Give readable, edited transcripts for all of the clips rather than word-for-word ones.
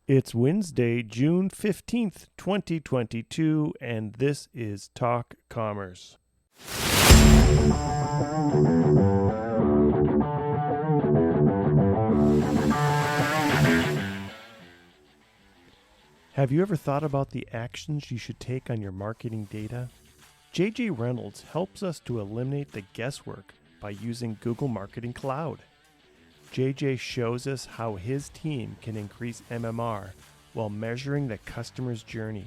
It's Wednesday, June 15th, 2022, and this is Talk Commerce. Have you ever thought about the actions you should take on your marketing data? JJ Reynolds helps us to eliminate the guesswork by using Google Marketing Cloud. JJ shows us how his team can increase MMR while measuring the customer's journey.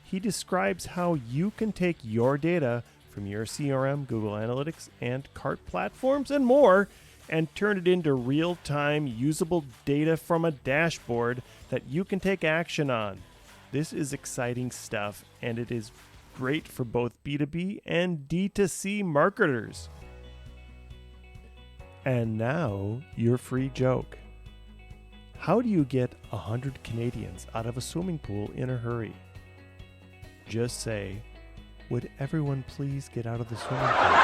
He describes how you can take your data from your CRM, Google Analytics, and cart platforms and more and turn it into real-time usable data from a dashboard that you can take action on. This is exciting stuff, and it is great for both B2B and DTC marketers. And now, your free joke. How do you get 100 Canadians out of a swimming pool in a hurry? Just say, would everyone please get out of the swimming pool?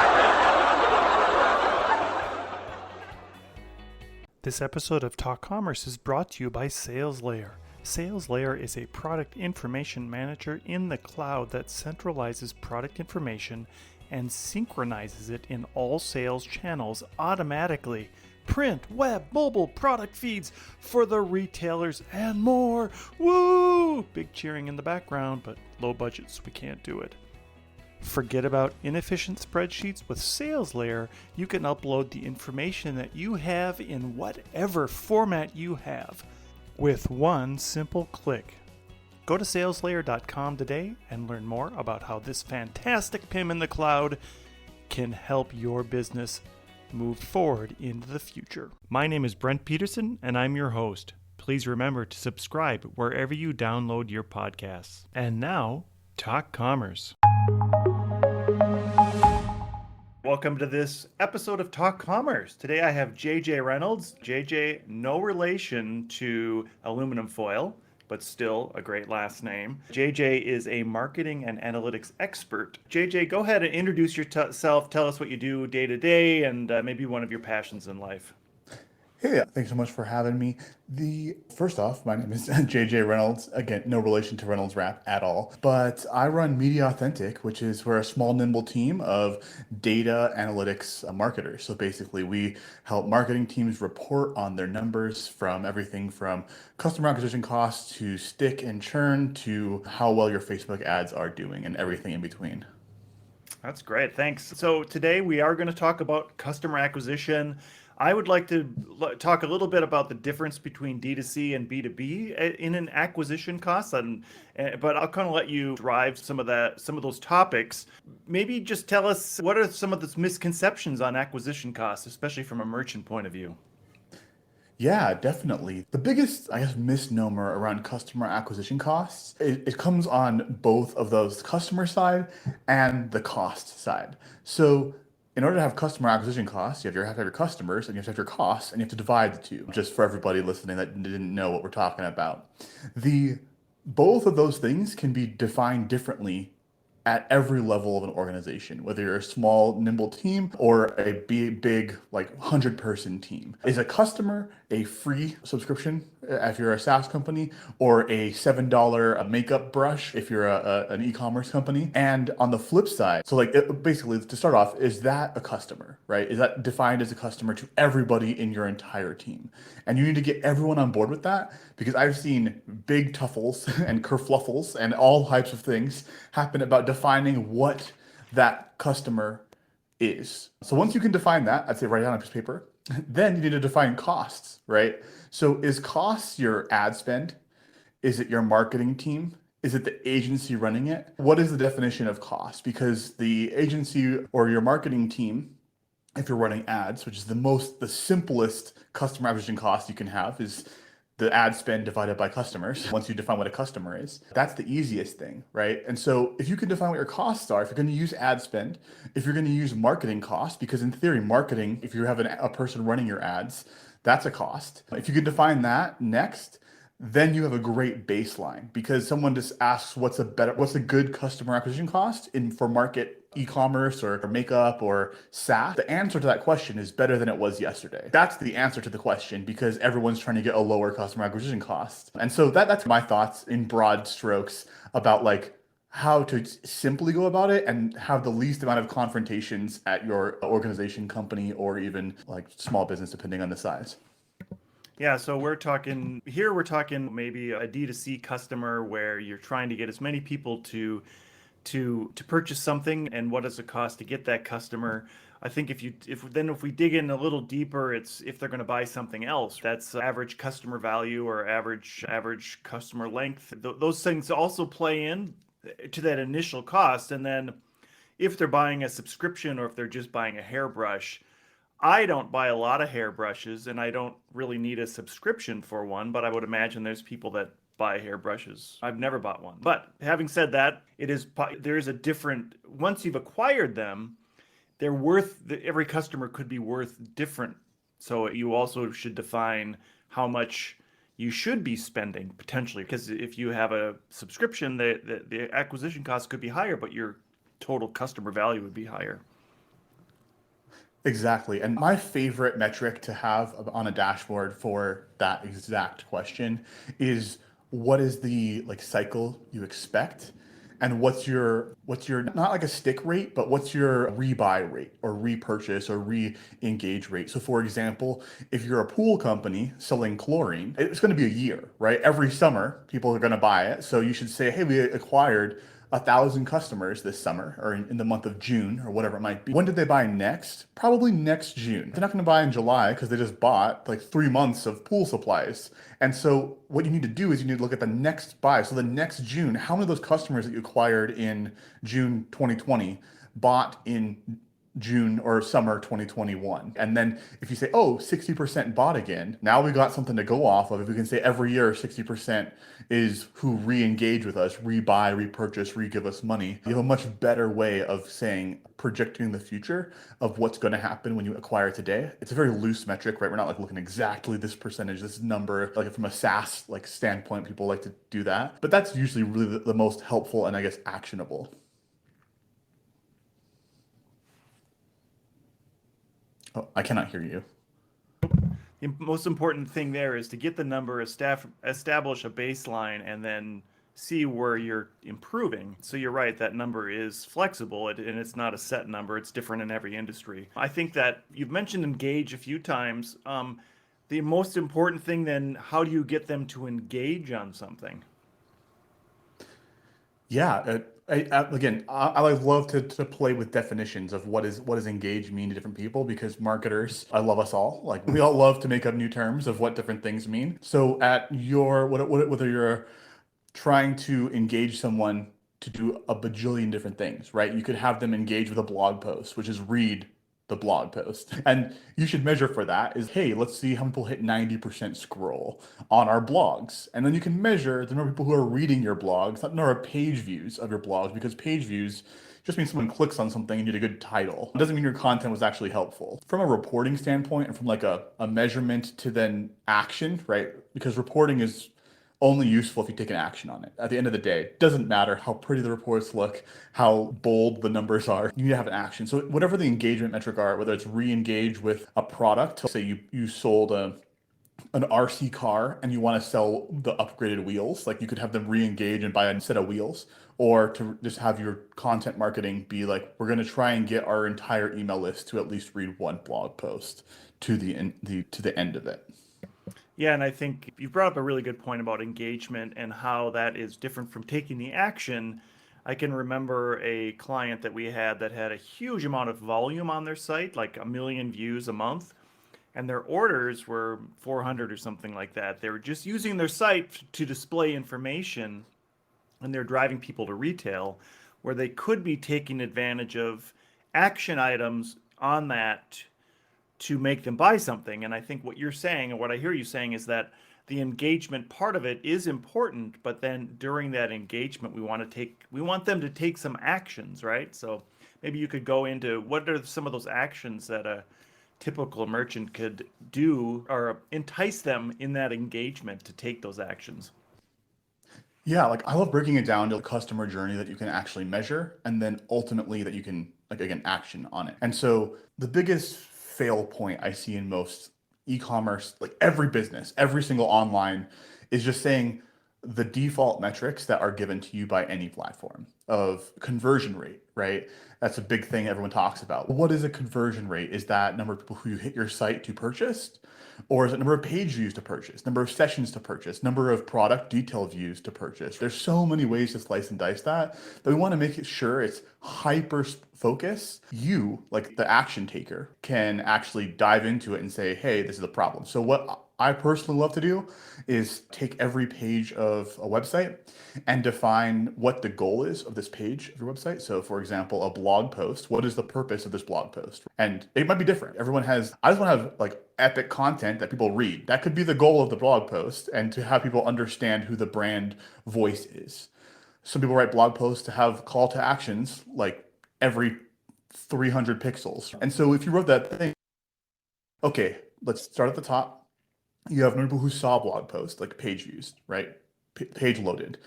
This episode of Talk Commerce is brought to you by SalesLayer. SalesLayer is a product information manager in the cloud that centralizes product information and synchronizes it in all sales channels automatically. Print, web, mobile, product feeds for the retailers and more. Woo! Big cheering in the background, but low budget, so we can't do it. Forget about inefficient spreadsheets. With SalesLayer, you can upload the information that you have in whatever format you have with one simple click. Go to saleslayer.com today and learn more about how this fantastic PIM in the cloud can help your business move forward into the future. My name is Brent Peterson, and I'm your host. Please remember to subscribe wherever you download your podcasts. And now, Talk Commerce. Welcome to this episode of Talk Commerce. Today I have JJ Reynolds. JJ, no relation to aluminum foil, but still a great last name. JJ is a marketing and analytics expert. JJ, go ahead and introduce yourself. Tell us what you do day to day and maybe one of your passions in life. Hey, thanks so much for having me. First off, my name is JJ Reynolds. Again, no relation to Reynolds Wrap at all. But I run Media Authentic, which is we're a small, nimble team of data analytics marketers. So basically, we help marketing teams report on their numbers from everything from customer acquisition costs to stick and churn to how well your Facebook ads are doing and everything in between. That's great. Thanks. So today we are going to talk about customer acquisition. I would like to talk a little bit about the difference between D2C and B2B in an acquisition cost, but I'll kind of let you drive some of those topics. Maybe just tell us what are some of the misconceptions on acquisition costs, especially from a merchant point of view. Yeah, definitely. The biggest, I guess, misnomer around customer acquisition costs, it comes on both of those customer side and the cost side. So in order to have customer acquisition costs, you have to have your customers and you have to have your costs and you have to divide the two, just for everybody listening that didn't know what we're talking about. Both of those things can be defined differently at every level of an organization, whether you're a small, nimble team or a big like 100-person team. Is a customer a free subscription if you're a SaaS company, or a $7 makeup brush if you're an e-commerce company? And on the flip side, so basically to start off, is that a customer, right? Is that defined as a customer to everybody in your entire team? And you need to get everyone on board with that, because I've seen big tuffles and kerfluffles and all types of things happen about defining what that customer is. So once you can define that, I'd say write it down on a piece of paper. Then you need to define costs, right? So is costs your ad spend? Is it your marketing team? Is it the agency running it? What is the definition of cost? Because the agency or your marketing team, if you're running ads, which is the simplest customer acquisition cost you can have, is the ad spend divided by customers. Once you define what a customer is, that's the easiest thing, right? And so if you can define what your costs are, if you're going to use ad spend, if you're going to use marketing costs, because in theory, marketing, if you have a person running your ads, that's a cost. If you can define that next, then you have a great baseline because someone just asks what's a good customer acquisition cost in for market e-commerce or makeup or SaaS. The answer to that question is better than it was yesterday. That's the answer to the question because everyone's trying to get a lower customer acquisition cost. And so that's my thoughts in broad strokes about like how to simply go about it and have the least amount of confrontations at your organization, company, or even like small business, depending on the size. Yeah, so we're talking maybe a D2C customer where you're trying to get as many people to purchase something, and what does it cost to get that customer. I think if we dig in a little deeper, it's if they're going to buy something else. That's average customer value or average customer length. Those things also play in to that initial cost. And then if they're buying a subscription or if they're just buying a hairbrush, I don't buy a lot of hairbrushes and I don't really need a subscription for one, but I would imagine there's people that buy hairbrushes. I've never bought one. But having said that, there is a different once you've acquired them, every customer could be worth different. So you also should define how much you should be spending potentially, because if you have a subscription, the acquisition cost could be higher, but your total customer value would be higher. Exactly. And my favorite metric to have on a dashboard for that exact question is what is the like cycle you expect and what's your not like a stick rate, but what's your rebuy rate or repurchase or re-engage rate. So for example, if you're a pool company selling chlorine, it's going to be a year, right? Every summer people are going to buy it. So you should say, hey, we acquired 1,000 customers this summer or in the month of June or whatever it might be. When did they buy next? Probably next June. They're not going to buy in July because they just bought like 3 months of pool supplies. And so what you need to do is you need to look at the next buy. So the next June, how many of those customers that you acquired in June 2020 bought in June or summer 2021. And then if you say, oh, 60% bought again, now we got something to go off of. If we can say every year 60% is who re-engage with us, rebuy, repurchase, re-give us money, you have a much better way of saying, projecting the future of what's going to happen when you acquire today. It's a very loose metric, right? We're not like looking exactly this percentage, this number, like from a SaaS like standpoint, people like to do that. But that's usually really the most helpful and I guess actionable. Oh, I cannot hear you. The most important thing there is to get the number, establish a baseline, and then see where you're improving. So you're right, that number is flexible and it's not a set number. It's different in every industry. I think that you've mentioned engage a few times. The most important thing then, how do you get them to engage on something? Yeah, again, I like love to play with definitions of what does engage mean to different people because marketers, I love us all. Like we all love to make up new terms of what different things mean. So at your whether you're trying to engage someone to do a bajillion different things, right? You could have them engage with a blog post, which is read the blog post. And you should measure for that is, hey, let's see how many people hit 90% scroll on our blogs. And then you can measure the number of people who are reading your blogs, not the number of page views of your blogs, because page views just means someone clicks on something and you did a good title. It doesn't mean your content was actually helpful. From a reporting standpoint and from like a measurement to then action, right? Because reporting is only useful if you take an action on it. At the end of the day, it doesn't matter how pretty the reports look, how bold the numbers are. You need to have an action. So whatever the engagement metric are, whether it's re-engage with a product, say you sold an RC car and you want to sell the upgraded wheels, like you could have them re-engage and buy a set of wheels, or to just have your content marketing be like, we're going to try and get our entire email list to at least read one blog post to the end of it. Yeah, and I think you brought up a really good point about engagement and how that is different from taking the action. I can remember a client that we had that had a huge amount of volume on their site, like a million views a month, and their orders were 400 or something like that. They were just using their site to display information, and they're driving people to retail, where they could be taking advantage of action items on that to make them buy something. And I think what you're saying, and what I hear you saying, is that the engagement part of it is important, but then during that engagement, we want them to take some actions, right? So maybe you could go into what are some of those actions that a typical merchant could do or entice them in that engagement to take those actions? Yeah, like I love breaking it down to a customer journey that you can actually measure and then ultimately that you can like again action on it. And so the biggest fail point I see in most e-commerce, like every business, every single online is just saying the default metrics that are given to you by any platform of conversion rate, right? That's a big thing everyone talks about. What is a conversion rate? Is that number of people who hit your site to purchase? Or is it number of page views to purchase, number of sessions to purchase, number of product detail views to purchase? There's so many ways to slice and dice that we want to make it sure it's hyper focus. You, like the action taker, can actually dive into it and say, hey, this is a problem. So what I personally love to do is take every page of a website and define what the goal is of this page of your website. So, for example, a blog post, what is the purpose of this blog post? And it might be different. Everyone has, I just want to have like epic content that people read. That could be the goal of the blog post and to have people understand who the brand voice is. Some people write blog posts to have call to actions like every 300 pixels. And so if you wrote that thing, okay, let's start at the top. You have people who saw blog posts, like page views, right? Page loaded.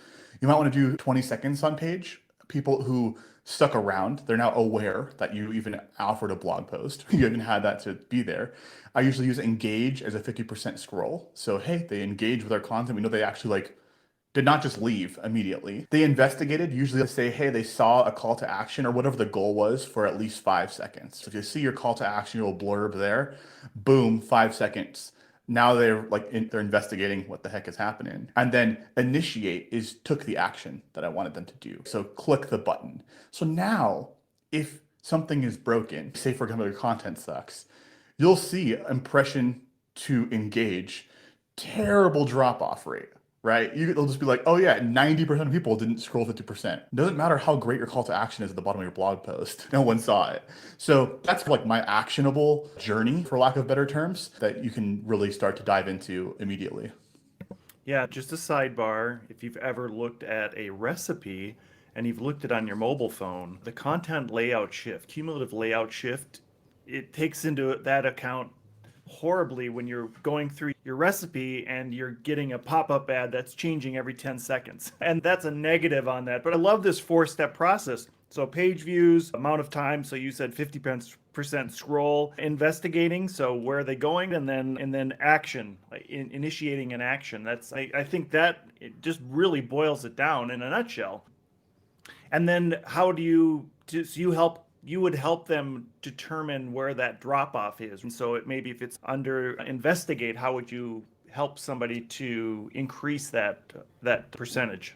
You might want to do 20 seconds on page. People who stuck around, they're now aware that you even offered a blog post. You even had that to be there. I usually use engage as a 50% scroll. So, hey, they engage with our content. We know they actually like did not just leave immediately. They investigated, usually they say, hey, they saw a call to action or whatever the goal was for at least 5 seconds. So if you see your call to action, your little blurb there, boom, 5 seconds. Now they're investigating what the heck is happening. And then initiate is took the action that I wanted them to do. So click the button. So now if something is broken, say for example, your content sucks, you'll see impression to engage, terrible drop off rate, right? They'll just be like, oh yeah, 90% of people didn't scroll 50%. It doesn't matter how great your call to action is at the bottom of your blog post. No one saw it. So that's like my actionable journey, for lack of better terms, that you can really start to dive into immediately. Yeah, just a sidebar. If you've ever looked at a recipe and you've looked at it on your mobile phone, the content layout shift, cumulative layout shift, it takes into that account horribly when you're going through your recipe and you're getting a pop-up ad that's changing every 10 seconds. And that's a negative on that. But I love this four-step process. So page views, amount of time. So you said 50% scroll, investigating. So where are they going? And then action, initiating an action. I think that it just really boils it down in a nutshell. And then how do so you would help them determine where that drop off is. And so maybe if it's under investigate, how would you help somebody to increase that percentage?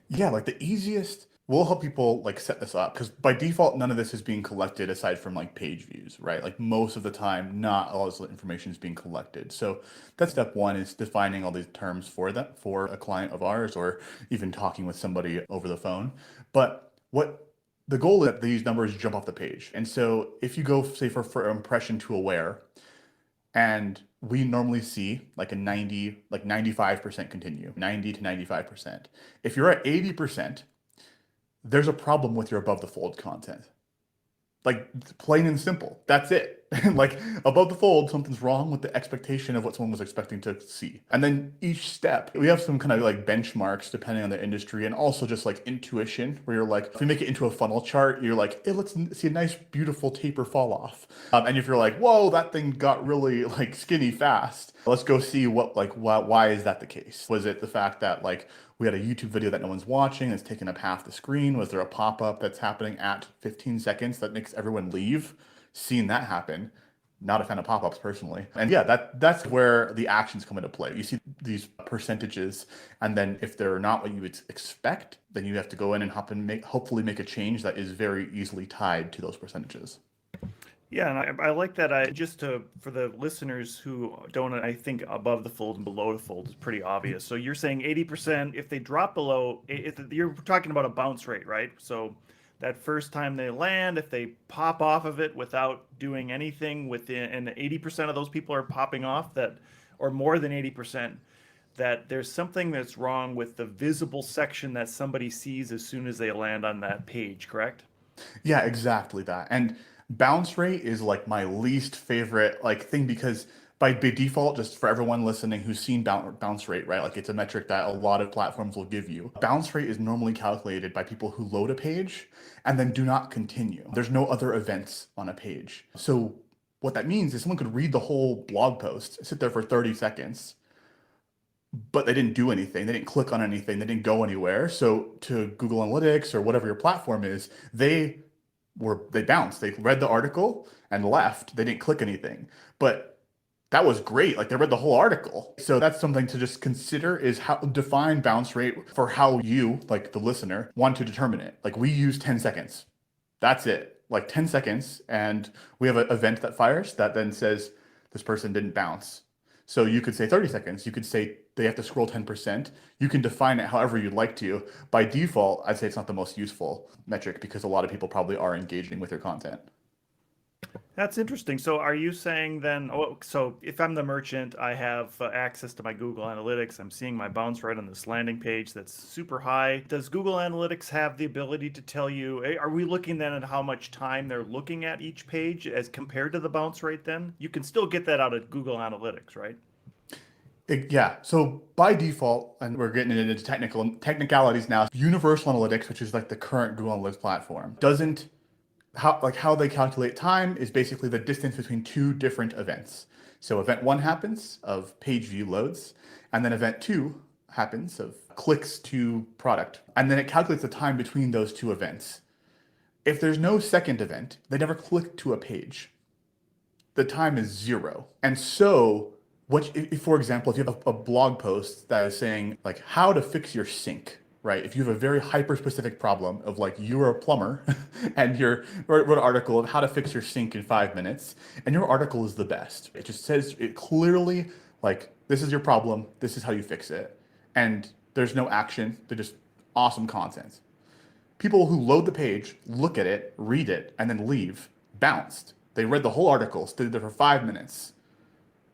Yeah, like the easiest, we'll help people like set this up because by default, none of this is being collected aside from like page views, right? Like most of the time, not all this information is being collected. So that's step one is defining all these terms for that for a client of ours or even talking with somebody over the phone. But what the goal is that these numbers jump off the page. And so if you go say for impression to aware, and we normally see like a 90, like 95% continue, 90 to 95%. If you're at 80%, there's a problem with your above the fold content. Like plain and simple. That's it. Like above the fold, something's wrong with the expectation of what someone was expecting to see. And then each step, we have some kind of like benchmarks depending on the industry and also just like intuition where you're like, if you make it into a funnel chart, you're like, hey, let's see a nice, beautiful taper fall off. And if you're like, whoa, that thing got really like skinny fast, let's go see what, like, why is that the case? Was it the fact that like we had a YouTube video that no one's watching that's taking up half the screen? Was there a pop-up that's happening at 15 seconds that makes everyone leave? Seen that happen. Not a fan of pop-ups personally. And yeah, that's where the actions come into play. You see these percentages, and then if they're not what you would expect, then you have to go in and hopefully make a change that is very easily tied to those percentages. Yeah, and I like that. For the listeners who don't, I think above the fold and below the fold is pretty obvious. So you're saying 80%, if they drop below, if you're talking about a bounce rate, right? So that first time they land, if they pop off of it without doing anything within, and 80% of those people are popping off that, or more than 80%, that there's something that's wrong with the visible section that somebody sees as soon as they land on that page, correct? Yeah, exactly that. And Bounce rate is like my least favorite like thing because by default, just for everyone listening who's seen bounce rate, right? Like it's a metric that a lot of platforms will give you. Bounce rate is normally calculated by people who load a page and then do not continue. There's no other events on a page. So what that means is someone could read the whole blog post, sit there for 30 seconds, but they didn't do anything. They didn't click on anything. They didn't go anywhere. So to Google Analytics or whatever your platform is, they bounced. They read the article and left. They didn't click anything. But that was great. Like they read the whole article. So that's something to just consider is how define bounce rate for how you, like the listener, want to determine it. Like we use 10 seconds. That's it. Like 10 seconds. And we have an event that fires that then says this person didn't bounce. So you could say 30 seconds. You could say they have to scroll 10%. You can define it however you'd like to. By default, I'd say it's not the most useful metric because a lot of people probably are engaging with your content. That's interesting. So are you saying then, oh, so if I'm the merchant, I have access to my Google Analytics, I'm seeing my bounce rate on this landing page that's super high. Does Google Analytics have the ability to tell you, are we looking then at how much time they're looking at each page as compared to the bounce rate then? You can still get that out of Google Analytics, right? Yeah. So by default, and we're getting into technicalities now, Universal Analytics, which is like the current Google Analytics platform, doesn't how they calculate time is basically the distance between two different events. So event one happens of page view loads, and then event two happens of clicks to product. And then it calculates the time between those two events. If there's no second event, they never click to a page. The time is zero. And so if, for example, if you have a blog post that is saying like how to fix your sink, right? If you have a very hyper specific problem of like you're a plumber and you're wrote an article of how to fix your sink in 5 minutes, and your article is the best. It just says it clearly like this is your problem, this is how you fix it. And there's no action, they're just awesome content. People who load the page, look at it, read it, and then leave, bounced. They read the whole article, stood there for 5 minutes.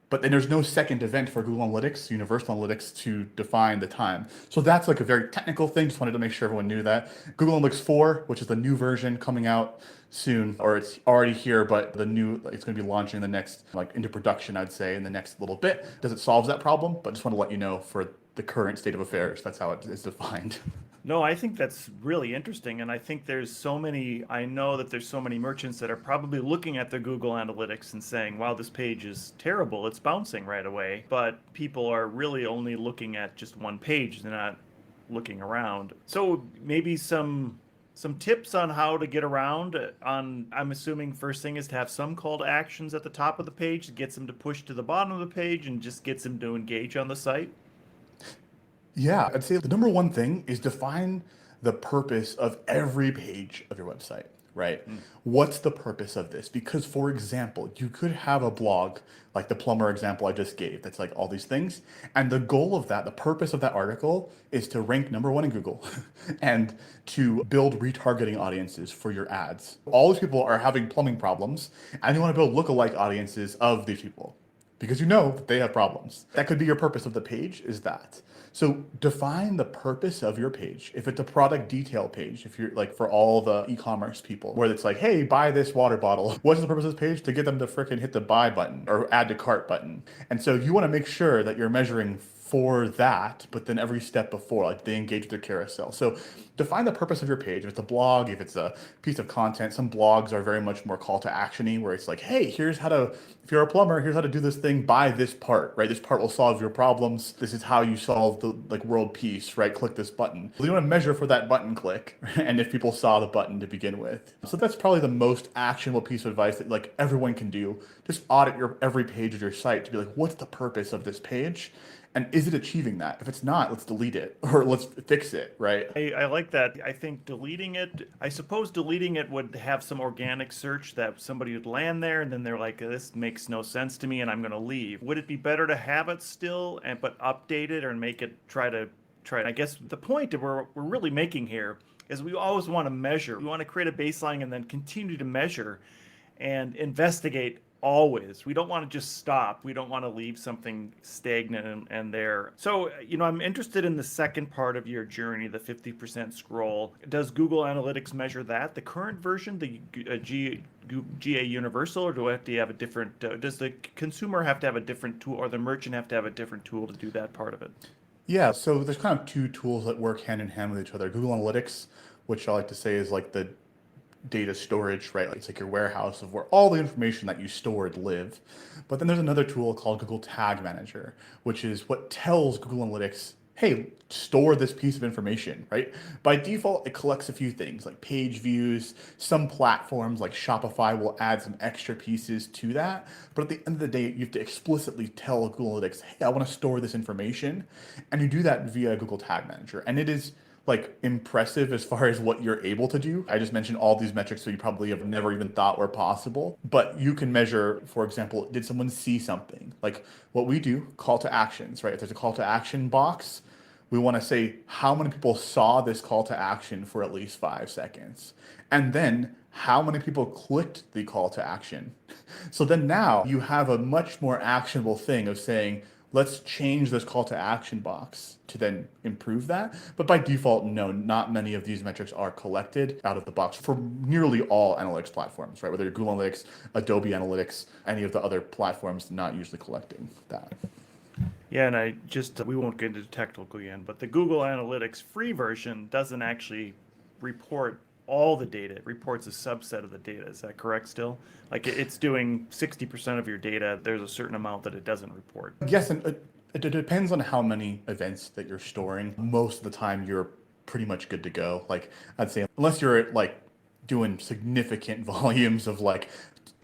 But then there's no second event for Google Analytics, Universal Analytics to define the time. So that's like a very technical thing. Just wanted to make sure everyone knew that. Google Analytics 4, which is the new version coming out soon, or it's already here, but it's going to be launching the next, like into production, I'd say, in the next little bit. Does it solve that problem? But just want to let you know for the current state of affairs, that's how it is defined. No, I think that's really interesting. And I think I know that there's so many merchants that are probably looking at their Google Analytics and saying, wow, this page is terrible. It's bouncing right away. But people are really only looking at just one page. They're not looking around. So maybe some tips on how to get around I'm assuming first thing is to have some call to actions at the top of the page that gets them to push to the bottom of the page and just gets them to engage on the site. Yeah, I'd say the number one thing is define the purpose of every page of your website, right? What's the purpose of this? Because, for example, you could have a blog like the plumber example I just gave that's like all these things. And the goal of that, the purpose of that article is to rank number one in Google and to build retargeting audiences for your ads. All these people are having plumbing problems and you want to build lookalike audiences of these people because you know that they have problems. That could be your purpose of the page is that. So define the purpose of your page. If it's a product detail page, if you're like for all the e-commerce people, where it's like, hey, buy this water bottle. What's the purpose of this page? To get them to frickin' hit the buy button or add to cart button. And so you want to make sure that you're measuring for that, but then every step before, like they engage with their carousel. So define the purpose of your page. If it's a blog, if it's a piece of content, some blogs are very much more call to action-y where it's like, hey, if you're a plumber, here's how to do this thing, buy this part, right? This part will solve your problems. This is how you solve the like world peace, right? Click this button. So you want to measure for that button click and if people saw the button to begin with. So that's probably the most actionable piece of advice that like everyone can do. Just audit every page of your site to be like, what's the purpose of this page? And is it achieving that? If it's not, let's delete it or let's fix it, right? I like that. I suppose deleting it would have some organic search that somebody would land there and then they're like, this makes no sense to me and I'm going to leave. Would it be better to have it still but update it or make it try to? I guess the point that we're really making here is we always want to measure. We want to create a baseline and then continue to measure and investigate always. We don't want to just stop. We don't want to leave something stagnant and there. So, I'm interested in the second part of your journey, the 50% scroll. Does Google Analytics measure that? The current version, the GA Universal, or do I have to have a different, does the consumer have to have a different tool, or the merchant have to have a different tool to do that part of it? Yeah, so there's kind of two tools that work hand in hand with each other. Google Analytics, which I like to say is like the data storage, right? It's like your warehouse of where all the information that you stored live. But then there's another tool called Google Tag Manager, which is what tells Google Analytics, hey, store this piece of information, right? By default, it collects a few things like page views. Some platforms like Shopify will add some extra pieces to that. But at the end of the day, you have to explicitly tell Google Analytics, hey, I want to store this information. And you do that via Google Tag Manager. And it is like impressive as far as what you're able to do. I just mentioned all these metrics that you probably have never even thought were possible. But you can measure, for example, did someone see something? Like what we do, call to actions, right? If there's a call to action box, we want to say how many people saw this call to action for at least 5 seconds. And then how many people clicked the call to action. So then now you have a much more actionable thing of saying, let's change this call to action box to then improve that. But by default, no, not many of these metrics are collected out of the box for nearly all analytics platforms, right? Whether you're Google Analytics, Adobe Analytics, any of the other platforms, not usually collecting that. Yeah, and we won't get into technical again, but the Google Analytics free version doesn't actually report all the data. It reports a subset of the data. Is that correct still? Like it's doing 60% of your data. There's a certain amount that it doesn't report. Yes, and it depends on how many events that you're storing. Most of the time, you're pretty much good to go. Like I'd say, unless you're like doing significant volumes of like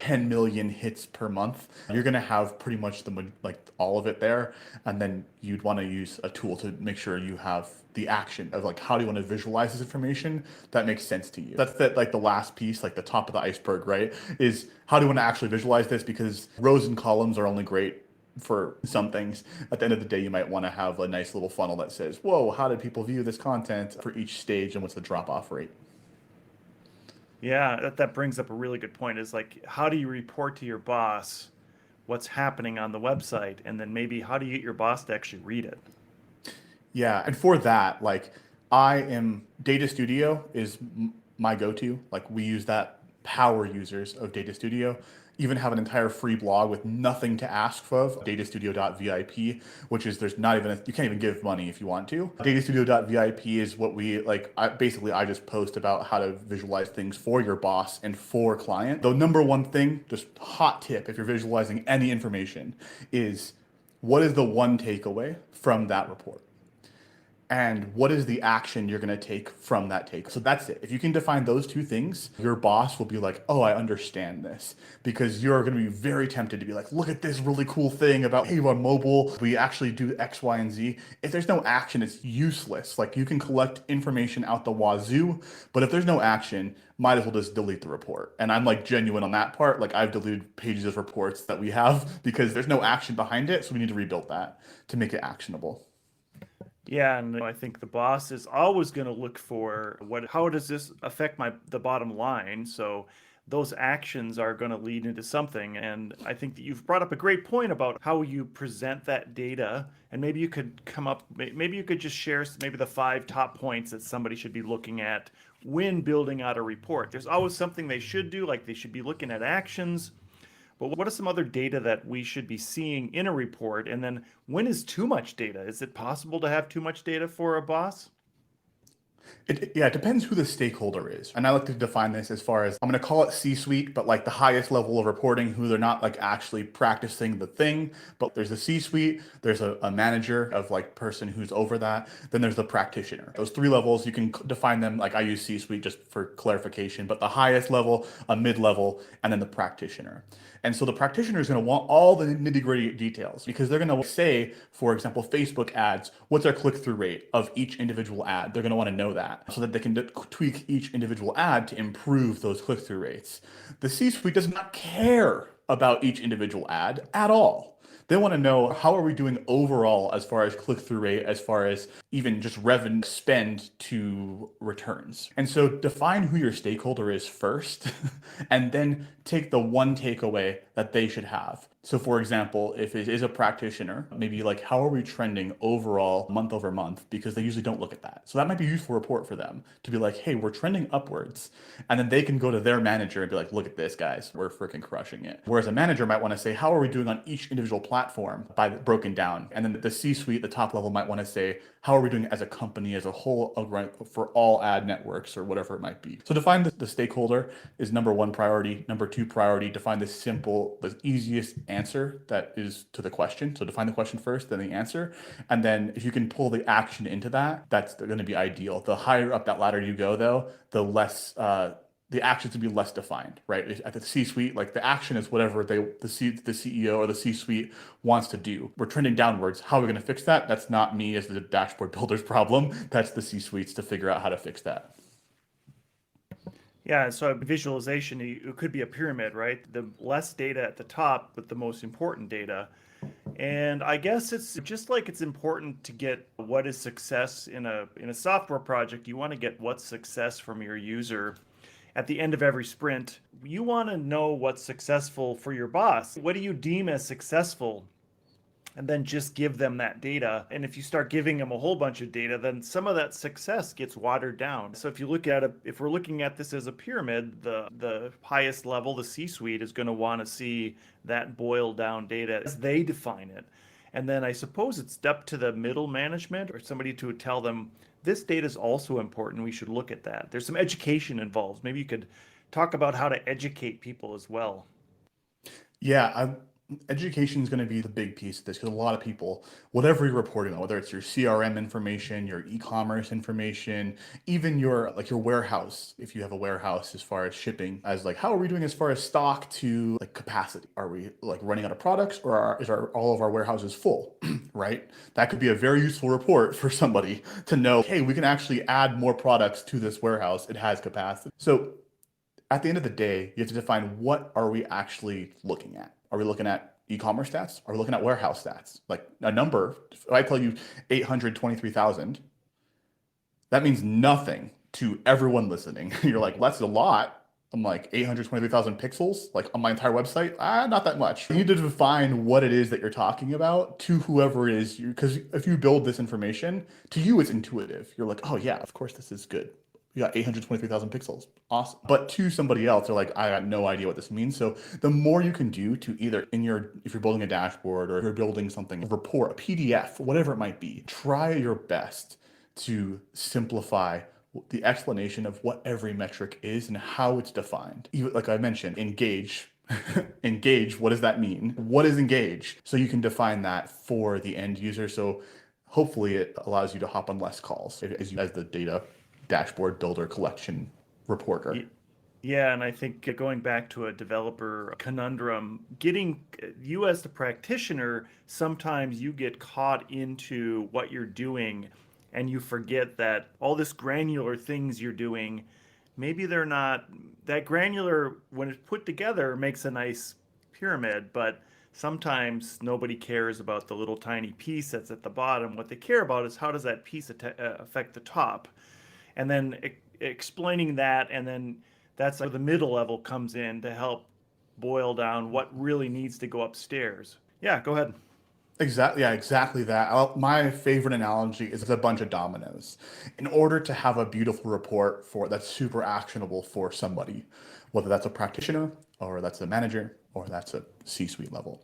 10 million hits per month, you're gonna have pretty much like all of it there, and then you'd want to use a tool to make sure you have the action of like how do you want to visualize this information that makes sense to you. That's like the last piece, like the top of the iceberg, right? Is how do you want to actually visualize this, because rows and columns are only great for some things. At the end of the day, you might want to have a nice little funnel that says, whoa, how did people view this content for each stage and what's the drop off rate? Yeah, that brings up a really good point. Is like, how do you report to your boss what's happening on the website? And then maybe how do you get your boss to actually read it? Yeah, and for that, like I am Data Studio is my go-to. Like we use that, power users of Data Studio. Even have an entire free blog with nothing to ask of, datastudio.vip, which is there's not even you can't even give money if you want to. Datastudio.vip is what we like. I just post about how to visualize things for your boss and for client. The number one thing, just hot tip, if you're visualizing any information, is what is the one takeaway from that report? And what is the action you're going to take from that take? So that's it. If you can define those two things, your boss will be like, oh, I understand this. Because you're going to be very tempted to be like, look at this really cool thing about, hey, on mobile, we actually do X, Y, and Z. If there's no action, it's useless. Like you can collect information out the wazoo, but if there's no action, might as well just delete the report. And I'm like genuine on that part. Like I've deleted pages of reports that we have because there's no action behind it. So we need to rebuild that to make it actionable. Yeah, and I think the boss is always going to look for how does this affect the bottom line? So those actions are going to lead into something. And I think that you've brought up a great point about how you present that data. And maybe you could maybe you could just share maybe the five top points that somebody should be looking at when building out a report. There's always something they should do, like they should be looking at actions. But what are some other data that we should be seeing in a report? And then when is too much data? Is it possible to have too much data for a boss? Yeah, it depends who the stakeholder is. And I like to define this as far as I'm going to call it C-suite, but like the highest level of reporting, who they're not like actually practicing the thing. But there's a C-suite, there's a manager of like person who's over that. Then there's the practitioner. Those three levels, you can define them like I use C-suite just for clarification, but the highest level, a mid-level, and then the practitioner. And so the practitioner is going to want all the nitty gritty details because they're going to say, for example, Facebook ads, what's our click through rate of each individual ad? They're going to want to know that so that they can tweak each individual ad to improve those click through rates. The C suite does not care about each individual ad at all. They want to know how are we doing overall as far as click-through rate, as far as even just revenue spend to returns. And so define who your stakeholder is first, and then take the one takeaway that they should have. So for example, if it is a practitioner, maybe like how are we trending overall month over month? Because they usually don't look at that. So that might be a useful report for them to be like, hey, we're trending upwards. And then they can go to their manager and be like, look at this, guys, we're freaking crushing it. Whereas a manager might want to say, how are we doing on each individual platform by broken down? And then the C-suite, the top level might want to say, how are we doing as a company, as a whole, for all ad networks or whatever it might be. So define the stakeholder is number one priority. Number two priority, define the easiest answer that is to the question. So define the question first, then the answer. And then if you can pull the action into that, that's going to be ideal. The higher up that ladder you go, though, the less the actions to be less defined, right? At the C-suite, like the action is whatever the CEO or the C-suite wants to do. We're trending downwards. How are we going to fix that? That's not me as the dashboard builder's problem. That's the C-suites to figure out how to fix that. Yeah, so visualization, it could be a pyramid, right? The less data at the top, but the most important data. And I guess it's just like it's important to get what is success in a software project. You want to get what's success from your user at the end of every sprint. You want to know what's successful for your boss. What do you deem as successful? And then just give them that data. And if you start giving them a whole bunch of data, then some of that success gets watered down. So if you look at it, if we're looking at this as a pyramid, the highest level, the C-suite, is going to want to see that boiled down data as they define it. And then I suppose it's up to the middle management or somebody to tell them this data is also important. We should look at that. There's some education involved. Maybe you could talk about how to educate people as well. Yeah, education is going to be the big piece of this because a lot of people, whatever you're reporting on, whether it's your CRM information, your e-commerce information, even your warehouse, if you have a warehouse as far as shipping, as like how are we doing as far as stock to like capacity? Are we like running out of products, or all of our warehouses full? Right? That could be a very useful report for somebody to know, hey, we can actually add more products to this warehouse. It has capacity. So at the end of the day, you have to define what are we actually looking at? Are we looking at e-commerce stats? Are we looking at warehouse stats? Like a number, if I tell you 823,000, that means nothing to everyone listening. You're like, that's a lot. I'm like 823,000 pixels, like on my entire website. Not that much. You need to define what it is that you're talking about to whoever it is, because if you build this information, to you it's intuitive. You're like, oh yeah, of course this is good. You got 823,000 pixels. Awesome. But to somebody else, they're like, I got no idea what this means. So the more you can do to either if you're building a dashboard or if you're building something, a report, a PDF, whatever it might be, try your best to simplify the explanation of what every metric is and how it's defined. Even, like I mentioned, engage. Engage, what does that mean? What is engage? So you can define that for the end user. So hopefully it allows you to hop on less calls as the data dashboard builder collection reporter. Yeah, and I think going back to a developer conundrum, getting you as the practitioner, sometimes you get caught into what you're doing and you forget that all this granular things you're doing, maybe they're not that granular. When it's put together makes a nice pyramid, but sometimes nobody cares about the little tiny piece that's at the bottom. What they care about is how does that piece affect the top, and then explaining that, and then that's where the middle level comes in to help boil down what really needs to go upstairs. Yeah, go ahead. Exactly. Yeah, exactly that. My favorite analogy is a bunch of dominoes. In order to have a beautiful report that's super actionable for somebody, whether that's a practitioner or that's a manager or that's a C-suite level,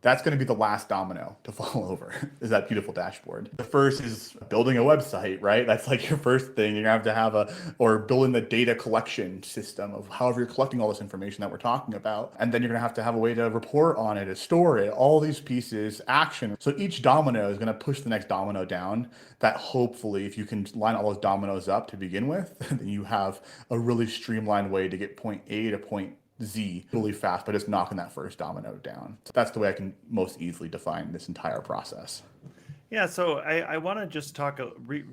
that's going to be the last domino to fall over is that beautiful dashboard. The first is building a website, right? That's like your first thing. You're going to have or building the data collection system of however you're collecting all this information that we're talking about. And then you're going to have a way to report on it, to store it, all these pieces, action. So each domino is going to push the next domino down. That hopefully, if you can line all those dominoes up to begin with, then you have a really streamlined way to get point A to point Z really fast by just knocking that first domino down. So that's the way I can most easily define this entire process. Yeah, so I want to just talk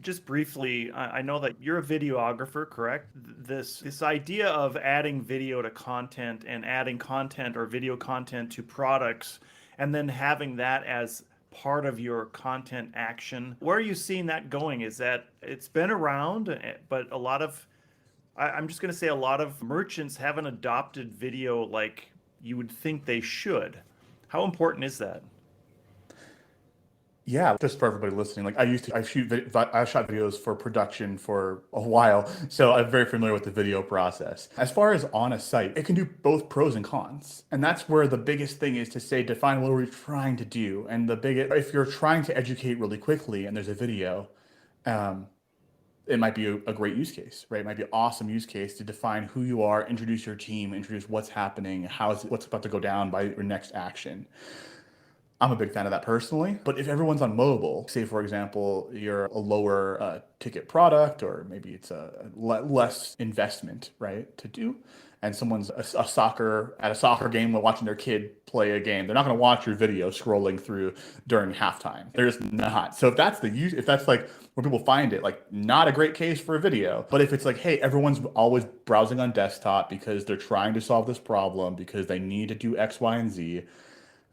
just briefly. I know that you're a videographer, correct? This idea of adding video to content and adding content or video content to products and then having that as part of your content action. Where are you seeing that going? Is that it's been around, but a lot of I'm just going to say a lot of merchants haven't adopted video like you would think they should. How important is that? Yeah, just for everybody listening, like I shot videos for production for a while, so I'm very familiar with the video process. As far as on a site, it can do both pros and cons. And that's where the biggest thing is to say, define what are we trying to do. And the biggest, if you're trying to educate really quickly and there's a video, um, it might be a great use case, right? It might be an awesome use case to define who you are, introduce your team, introduce what's happening, what's about to go down by your next action. I'm a big fan of that personally. But if everyone's on mobile, say for example, you're a lower ticket product, or maybe it's a less investment, right, to do, and someone's a soccer at a soccer game while watching their kid play a game, they're not going to watch your video scrolling through during halftime. They're just not. So if that's like where people find it, like not a great case for a video. But if it's like, hey, everyone's always browsing on desktop because they're trying to solve this problem because they need to do X, Y, and Z,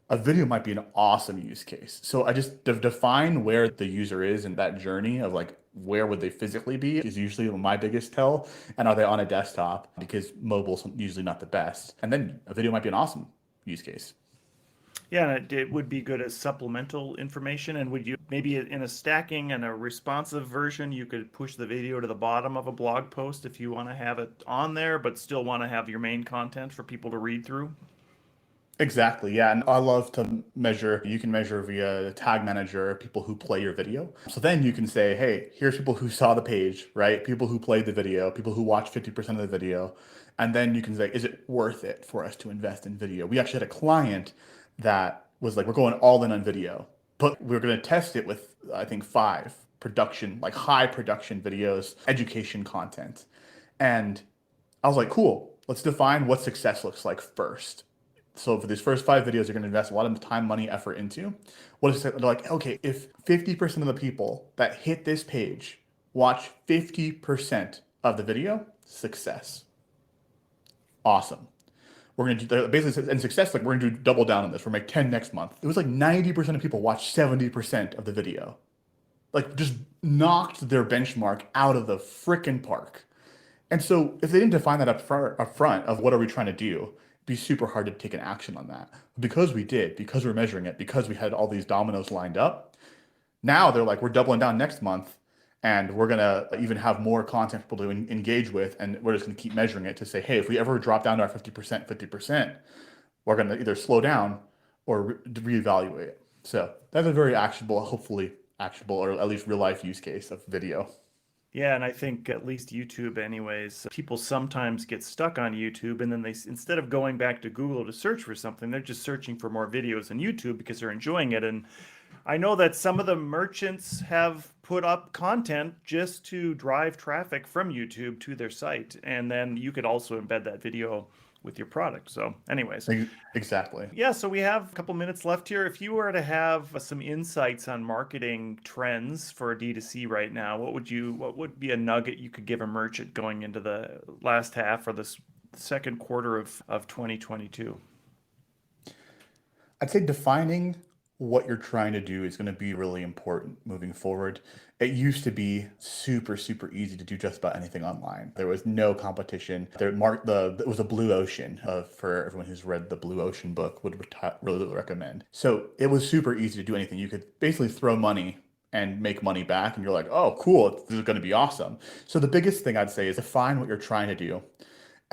a video might be an awesome use case. So I just define where the user is in that journey of like where would they physically be is usually my biggest tell. And are they on a desktop? Because mobile's usually not the best. And then a video might be an awesome use case. Yeah, and it would be good as supplemental information. And would you maybe in a stacking and a responsive version, you could push the video to the bottom of a blog post if you want to have it on there, but still want to have your main content for people to read through? Exactly, yeah. And I love to measure, you can measure via the tag manager people who play your video. So then you can say, hey, here's people who saw the page, right? People who played the video, people who watched 50% of the video. And then you can say, is it worth it for us to invest in video? We actually had a client that was like, we're going all in on video, but we're going to test it with, I think, 5 production, like high production videos, education content. And I was like, cool, let's define what success looks like first. So for these first 5 videos, you're going to invest a lot of time, money, effort into. What is it? They're like, okay, if 50% of the people that hit this page watch 50% of the video, success. Awesome. We're going to do basically in success, like we're going to do double down on this. We're going to make 10 next month. It was like 90% of people watched 70% of the video. Like just knocked their benchmark out of the frickin' park. And so if they didn't define that up front of what are we trying to do, it'd be super hard to take an action on that. Because we did, because we're measuring it, because we had all these dominoes lined up, now they're like, we're doubling down next month and we're gonna even have more content for people to engage with, and we're just gonna keep measuring it to say, hey, if we ever drop down to our 50%, we're gonna either slow down or reevaluate it. So that's a very actionable, hopefully actionable, or at least real life use case of video. Yeah, and I think at least YouTube, anyways, people sometimes get stuck on YouTube and then instead of going back to Google to search for something, they're just searching for more videos on YouTube because they're enjoying it. And I know that some of the merchants have put up content just to drive traffic from YouTube to their site. And then you could also embed that video with your product. So, anyways, Exactly. yeah, so we have a couple minutes left here. If you were to have some insights on marketing trends for D2C right now, what would be a nugget you could give a merchant going into the last half or the second quarter of 2022? I'd say defining what you're trying to do is going to be really important moving forward. It used to be super, super easy to do just about anything online. There was no competition. It was a blue ocean for everyone who's read the Blue Ocean book would really recommend. So it was super easy to do anything. You could basically throw money and make money back, and you're like, oh, cool, this is going to be awesome. So the biggest thing I'd say is define what you're trying to do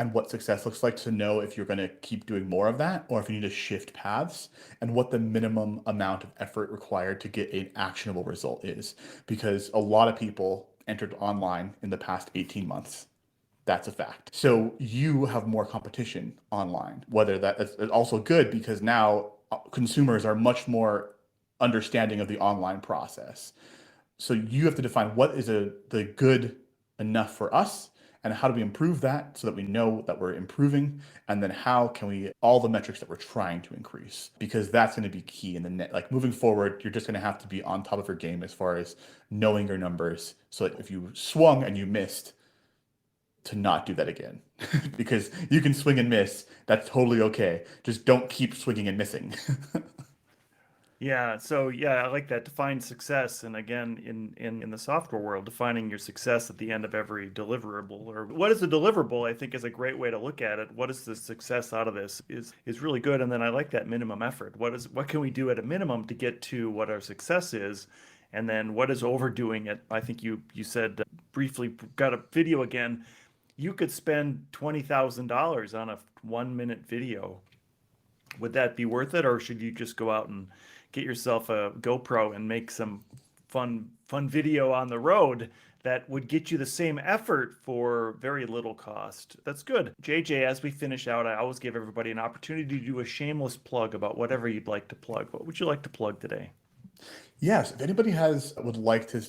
and what success looks like to know if you're going to keep doing more of that or if you need to shift paths, and what the minimum amount of effort required to get an actionable result is. Because a lot of people entered online in the past 18 months. That's a fact. So you have more competition online, whether that is also good because now consumers are much more understanding of the online process. So you have to define what is the good enough for us, and how do we improve that so that we know that we're improving, and then how can we all the metrics that we're trying to increase, because that's going to be key in the net. Like moving forward, you're just going to have to be on top of your game as far as knowing your numbers, so that if you swung and you missed, to not do that again. Because you can swing and miss, that's totally okay, just don't keep swinging and missing. Yeah, so yeah, I like that. Define success, and again, in the software world, defining your success at the end of every deliverable, or what is a deliverable, I think is a great way to look at it. What is the success out of this is really good. And then I like that minimum effort. What can we do at a minimum to get to what our success is? And then what is overdoing it? I think you said briefly, got a video again. You could spend $20,000 on a 1 minute video. Would that be worth it, or should you just go out and get yourself a GoPro and make some fun video on the road that would get you the same effort for very little cost? That's good. JJ, as we finish out, I always give everybody an opportunity to do a shameless plug about whatever you'd like to plug. What would you like to plug today? Yes, if anybody would like to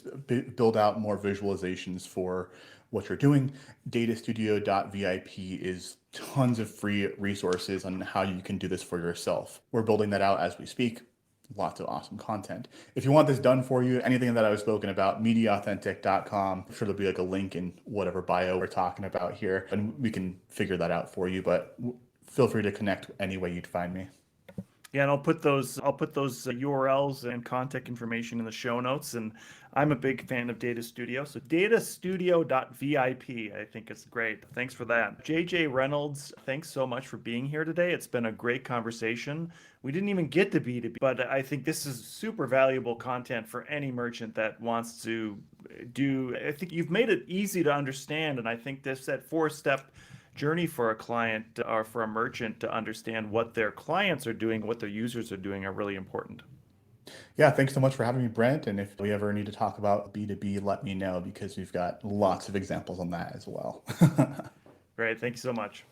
build out more visualizations for what you're doing, datastudio.vip is tons of free resources on how you can do this for yourself. We're building that out as we speak. Lots of awesome content. If you want this done for you, anything that I've spoken about, mediaauthentic.com. I'm sure there'll be like a link in whatever bio we're talking about here, and we can figure that out for you, but feel free to connect any way you'd find me. Yeah, and I'll put those URLs and contact information in the show notes. And I'm a big fan of Data Studio, so datastudio.vip, I think it's great. Thanks for that. JJ Reynolds, thanks so much for being here today. It's been a great conversation. We didn't even get to B2B, but I think this is super valuable content for any merchant that wants to do. I think you've made it easy to understand, and I think that 4-step journey for a client or for a merchant to understand what their clients are doing, what their users are doing, are really important. Yeah, thanks so much for having me, Brent. And if we ever need to talk about B2B, let me know because we've got lots of examples on that as well. Great. Thank you so much.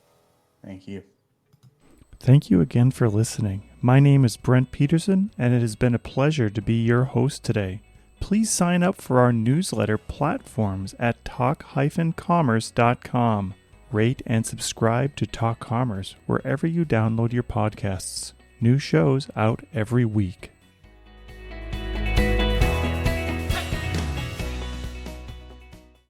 Thank you. Thank you again for listening. My name is Brent Peterson, and it has been a pleasure to be your host today. Please sign up for our newsletter platforms at talk-commerce.com. Rate and subscribe to Talk Commerce wherever you download your podcasts. New shows out every week.